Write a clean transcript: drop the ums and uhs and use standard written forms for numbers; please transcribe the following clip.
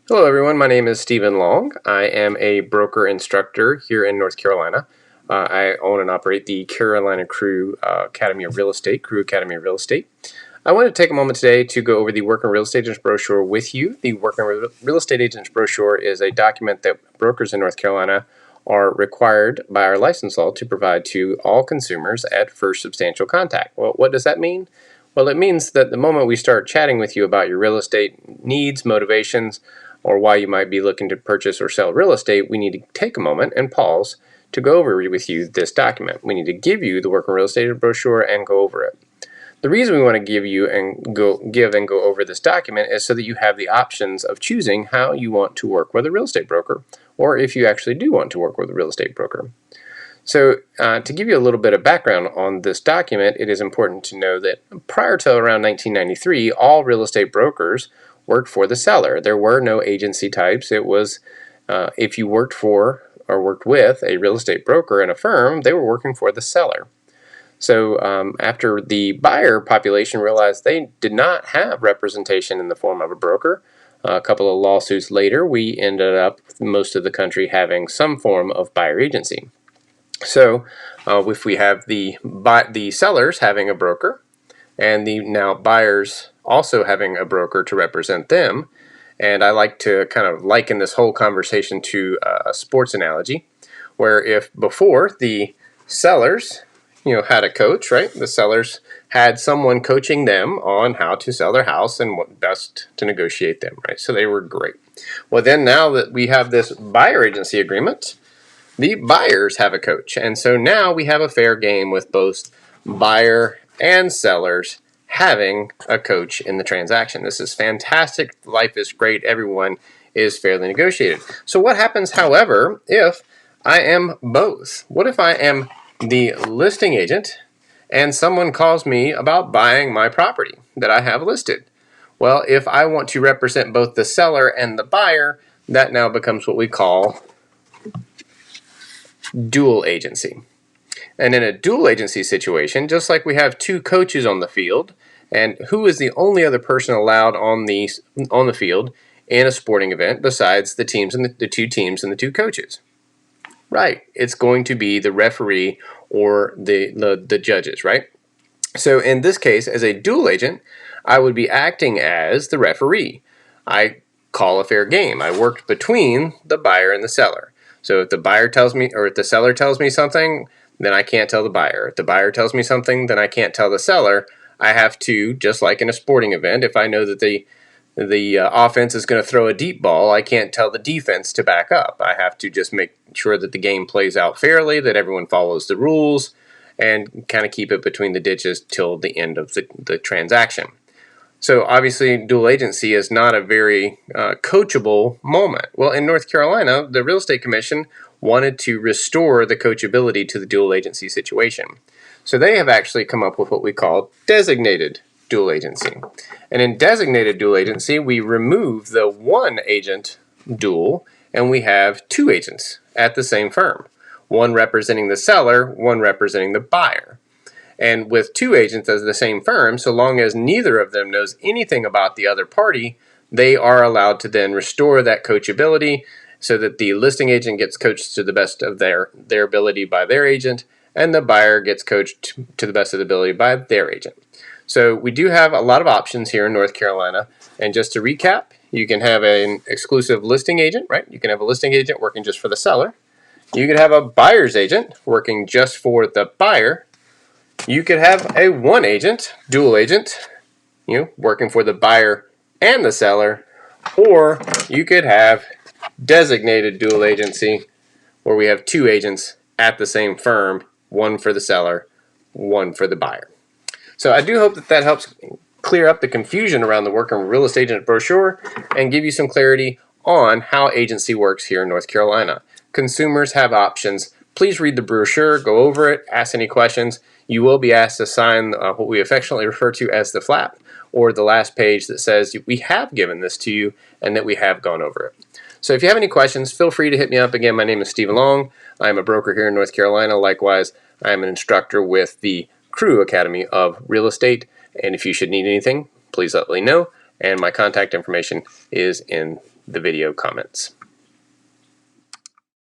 Hello everyone, my name is Stephen Long. I am a broker instructor here in North Carolina. I own and operate the Carolina Crew Academy of Real Estate, Crew Academy of Real Estate. I want to take a moment today to go over the Working Real Estate Agents Brochure with you. The Working Real Estate Agents Brochure is a document that brokers in North Carolina are required by our license law to provide to all consumers at first substantial contact. Well, what does that mean? Well, it means that the moment we start chatting with you about your real estate needs, motivations, or why you might be looking to purchase or sell real estate, we need to take a moment and pause to go over with you this document. We need to give you the Working Real Estate Brochure and go over it. The reason we want to give and go over this document is so that you have the options of choosing how you want to work with a real estate broker, or if you actually do want to work with a real estate broker. So to give you a little bit of background on this document, it is important to know that prior to around 1993, all real estate brokers worked for the seller. There were no agency types. It was if you worked for or worked with a real estate broker in a firm, they were working for the seller. So after the buyer population realized they did not have representation in the form of a broker, a couple of lawsuits later, we ended up most of the country having some form of buyer agency. So if we have the sellers having a broker and the now buyers also having a broker to represent them, and I like to kind of liken this whole conversation to a sports analogy, where if before the sellers had a coach, right? The sellers had someone coaching them on how to sell their house and what best to negotiate them, right? So they were great. Well, then now that we have this buyer agency agreement, the buyers have a coach. And so now we have a fair game with both buyer and sellers having a coach in the transaction. This is fantastic. Life is great. Everyone is fairly negotiated. So what happens, however, if I am both? What if I am the listing agent and someone calls me about buying my property that I have listed? Well, if I want to represent both the seller and the buyer, that now becomes what we call dual agency. And in a dual agency situation, just like we have two coaches on the field, and who is the only other person allowed on the field in a sporting event besides the teams and the two teams and the two coaches? Right, it's going to be the referee or the judges, right? So in this case, as a dual agent, I would be acting as the referee. I call a fair game. I worked between the buyer and the seller. So if the buyer tells me, or if the seller tells me something, then I can't tell the buyer. If the buyer tells me something, then I can't tell the seller. I have to, just like in a sporting event, if I know that the offense is going to throw a deep ball, I can't tell the defense to back up. I have to just make sure that the game plays out fairly, that everyone follows the rules, and kind of keep it between the ditches till the end of the transaction. So obviously, dual agency is not a very coachable moment. Well, in North Carolina, the Real Estate Commission wanted to restore the coachability to the dual agency situation. So they have actually come up with what we call designated dual agency. And in designated dual agency, we remove the one agent dual, and we have two agents at the same firm, one representing the seller, one representing the buyer. And with two agents as the same firm, so long as neither of them knows anything about the other party, they are allowed to then restore that coachability so that the listing agent gets coached to the best of their ability by their agent, and the buyer gets coached to the best of the ability by their agent. So we do have a lot of options here in North Carolina. And just to recap, you can have an exclusive listing agent, right? You can have a listing agent working just for the seller. You could have a buyer's agent working just for the buyer. You could have a one agent, dual agent, working for the buyer and the seller, or you could have designated dual agency where we have two agents at the same firm, one for the seller, one for the buyer. So I do hope that helps clear up the confusion around the Working Real Estate Agent Brochure and give you some clarity on how agency works here in North Carolina. Consumers have options. Please read the brochure, go over it, ask any questions. You will be asked to sign what we affectionately refer to as the flap, or the last page that says we have given this to you and that we have gone over it. So if you have any questions, feel free to hit me up. Again, my name is Stephen Long. I'm a broker here in North Carolina. Likewise, I am an instructor with the Crew Academy of Real Estate. And if you should need anything, please let me know. And my contact information is in the video comments.